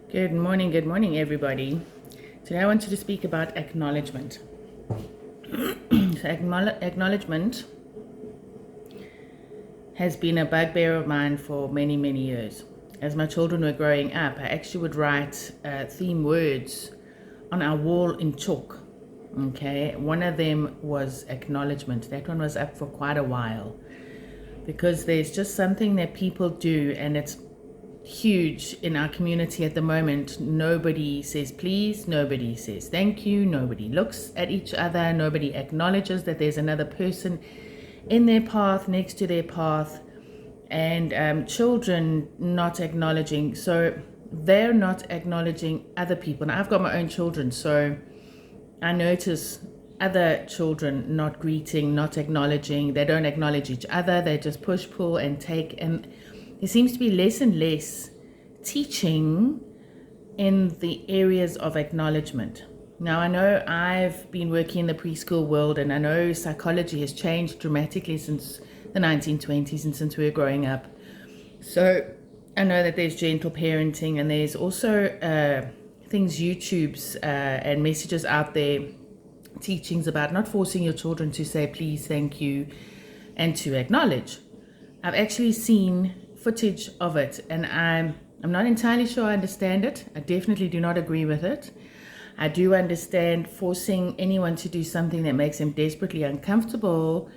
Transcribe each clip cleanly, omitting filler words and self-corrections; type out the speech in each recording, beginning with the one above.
Good morning, everybody. Today I wanted to speak about acknowledgement. So acknowledgement has been a bugbear of mine for many, many years. As my children were growing up, I actually would write theme words on our wall in chalk. Okay, one of them was acknowledgement. That one was up for quite a while because there's just something that people do, and it's huge in our community at the moment. Nobody says please, nobody says thank you, nobody looks at each other, nobody acknowledges that there's another person in their path, next to their path, and children not acknowledging. So they're not acknowledging other people. Now I've got my own children, so I notice other children not greeting, not acknowledging. They don't acknowledge each other. They just push, pull, and take. And there seems to be less and less teaching in the areas of acknowledgement. Now, I know I've been working in the preschool world, and I know psychology has changed dramatically since the 1920s and since we were growing up. So I know that there's gentle parenting, and there's also things, YouTubes and messages out there, teachings about not forcing your children to say please, thank you, and to acknowledge. I've actually seen footage of it, and I'm not entirely sure I understand it. I definitely do not agree with it. I do understand forcing anyone to do something that makes them desperately uncomfortable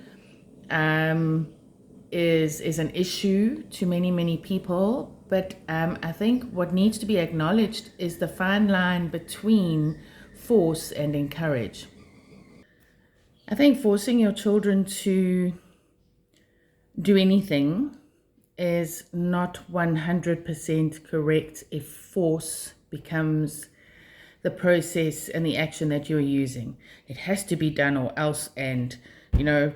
is an issue to many people. But I think what needs to be acknowledged is the fine line between force and encourage. I think forcing your children to do anything is not 100% correct if force becomes the process and the action that you're using. It has to be done or else, and in a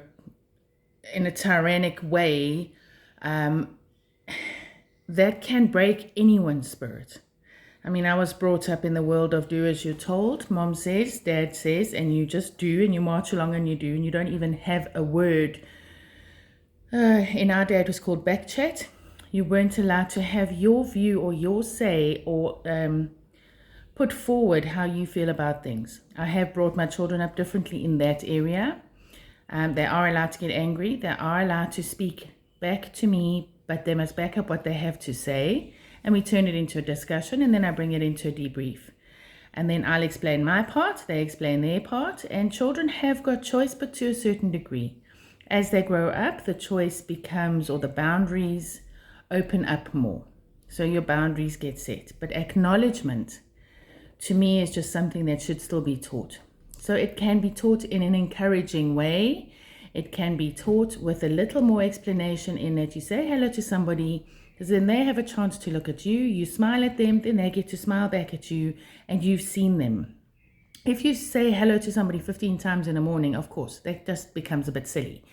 tyrannic way, that can break anyone's spirit. I mean, I was brought up in the world of do as you're told. Mom says, dad says, and you just do, and you march along and you do, and you don't even have a word. In our day, it was called back chat. You weren't allowed to have your view or your say or put forward how you feel about things. I have brought my children up differently in that area. They are allowed to get angry. They are allowed to speak back to me, but they must back up what they have to say. And we turn it into a discussion, and then I bring it into a debrief. And then I'll explain my part, they explain their part, and children have got choice, but to a certain degree. As they grow up, the choice becomes, or the boundaries open up more. So your boundaries get set. But acknowledgement, to me, is just something that should still be taught. So it can be taught in an encouraging way. It can be taught with a little more explanation in that you say hello to somebody, because then they have a chance to look at you, you smile at them, then they get to smile back at you, and you've seen them. If you say hello to somebody 15 times in the morning, of course, that just becomes a bit silly.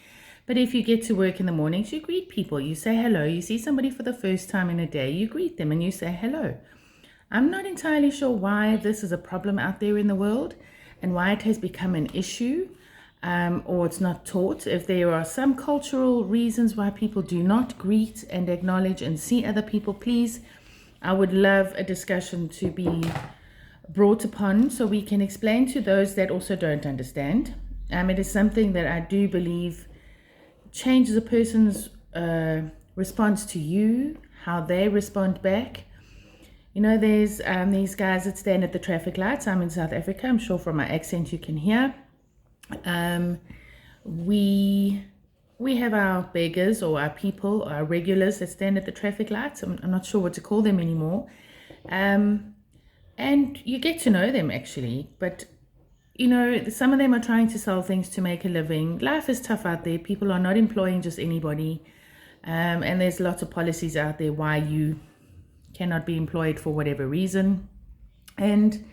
But if you get to work in the mornings, you greet people, you say hello. You see somebody for the first time in a day, you greet them and you say hello. I'm not entirely sure why this is a problem out there in the world and why it has become an issue. Or it's not taught. If there are some cultural reasons why people do not greet and acknowledge and see other people, please, I would love a discussion to be brought upon so we can explain to those that also don't understand. It is something that I do believe changes a person's response to you, how they respond back. There's these guys that stand at the traffic lights. I'm in South Africa. I'm sure from my accent you can hear. We have our beggars or our people, our regulars that stand at the traffic lights. I'm not sure what to call them anymore. And you get to know them actually, but some of them are trying to sell things to make a living. Life is tough out there. People are not employing just anybody. And there's lots of policies out there why you cannot be employed for whatever reason. And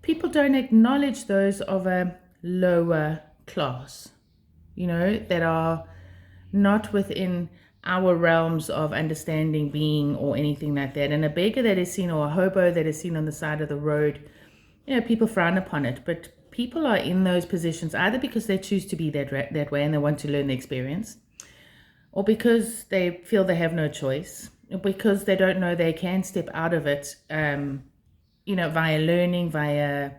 people don't acknowledge those of a lower class, that are not within our realms of understanding, being, or anything like that. And a beggar that is seen, or a hobo that is seen on the side of the road, people frown upon it. But people are in those positions either because they choose to be that way and they want to learn the experience, or because they feel they have no choice, because they don't know they can step out of it, via learning, via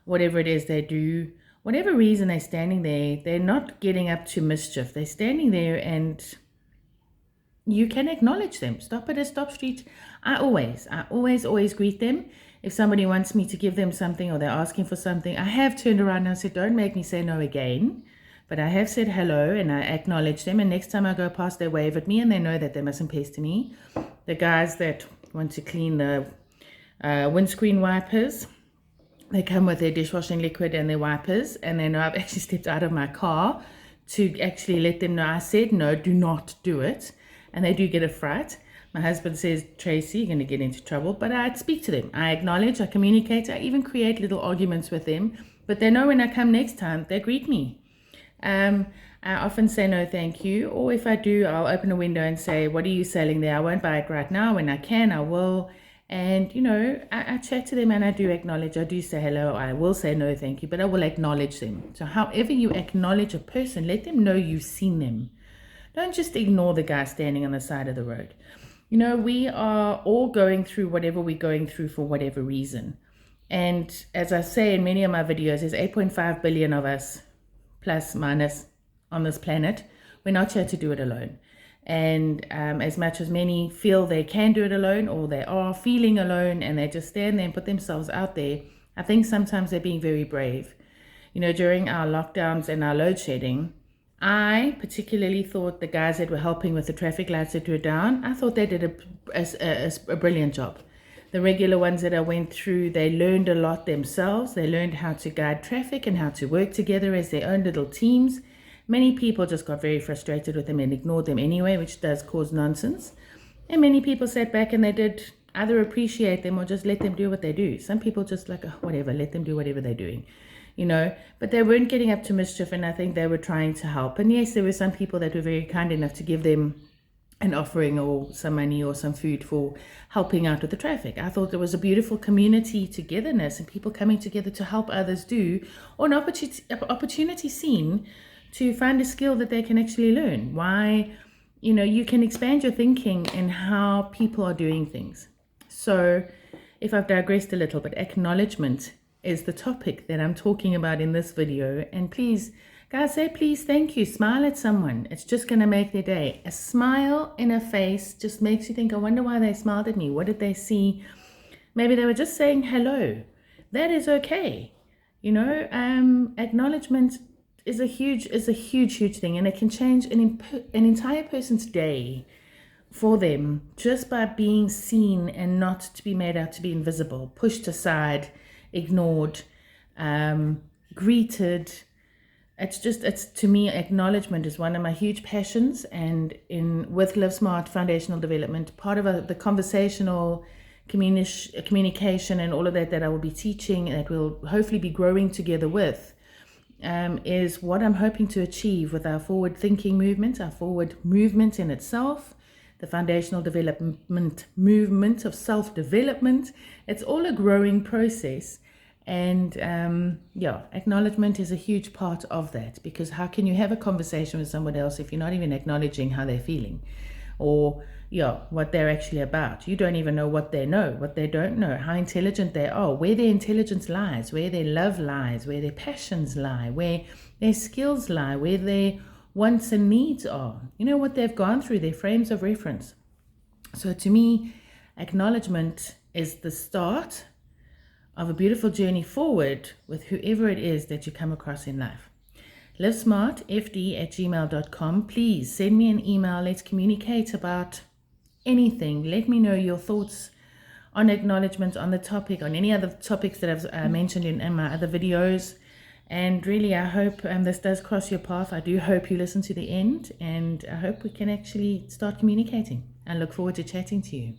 whatever it is they do. Whatever reason they're standing there, they're not getting up to mischief. They're standing there and you can acknowledge them. Stop at a stop street. I always greet them. If somebody wants me to give them something or they're asking for something, I have turned around and said, don't make me say no again. But I have said hello and I acknowledge them. And next time I go past, they wave at me and they know that they mustn't pester me. The guys that want to clean the windscreen wipers, they come with their dishwashing liquid and their wipers, and they know I've actually stepped out of my car to actually let them know I said no, do not do it. And they do get a fright. My husband says, Tracy, you're going to get into trouble. But I speak to them. I acknowledge, I communicate, I even create little arguments with them. But they know when I come next time, they greet me. I often say no thank you, or if I do, I'll open a window and say, what are you selling there? I won't buy it right now. When I can, I will. And, I chat to them and I do acknowledge. I do say hello. I will say no, thank you, but I will acknowledge them. So however you acknowledge a person, let them know you've seen them. Don't just ignore the guy standing on the side of the road. We are all going through whatever we're going through for whatever reason. And as I say in many of my videos, there's 8.5 billion of us, plus minus, on this planet. We're not here to do it alone. And as much as many feel they can do it alone, or they are feeling alone and they just stand there and put themselves out there, I think sometimes they're being very brave. During our lockdowns and our load shedding, I particularly thought the guys that were helping with the traffic lights that were down, I thought they did a brilliant job. The regular ones that I went through, they learned a lot themselves. They learned how to guide traffic and how to work together as their own little teams. Many people just got very frustrated with them and ignored them anyway, which does cause nonsense. And many people sat back and they did either appreciate them or just let them do what they do. Some people just like, oh, whatever, let them do whatever they're doing, but they weren't getting up to mischief, and I think they were trying to help. And yes, there were some people that were very kind enough to give them an offering or some money or some food for helping out with the traffic. I thought there was a beautiful community togetherness and people coming together to help others do, or an opportunity seen to find a skill that they can actually learn. Why, you can expand your thinking in how people are doing things. So if I've digressed a little, but acknowledgement is the topic that I'm talking about in this video. And please, guys, say please, thank you. Smile at someone. It's just going to make their day. A smile in a face just makes you think, I wonder why they smiled at me. What did they see? Maybe they were just saying hello. That is okay. Acknowledgement is a huge thing, and it can change an entire person's day for them just by being seen and not to be made out to be invisible, pushed aside, ignored, greeted. It's to me, acknowledgement is one of my huge passions. And with Live Smart Foundational Development, part of the conversational communication and all of that I will be teaching, that we'll hopefully be growing together with, is what I'm hoping to achieve with our forward thinking movement, our forward movement in itself, the foundational development movement of self-development. It's all a growing process. And acknowledgement is a huge part of that, because how can you have a conversation with someone else if you're not even acknowledging how they're feeling, or what they're actually about? You don't even know what they know, what they don't know, how intelligent they are, where their intelligence lies, where their love lies, where their passions lie, where their skills lie, where their wants and needs are, what they've gone through, their frames of reference. So to me, acknowledgement is the start of a beautiful journey forward with whoever it is that you come across in life. livesmartfd@gmail.com. Please send me an email. Let's communicate about anything. Let me know your thoughts on acknowledgement, on the topic, on any other topics that I've mentioned in my other videos. And really, I hope this does cross your path. I do hope you listen to the end, and I hope we can actually start communicating. I look forward to chatting to you.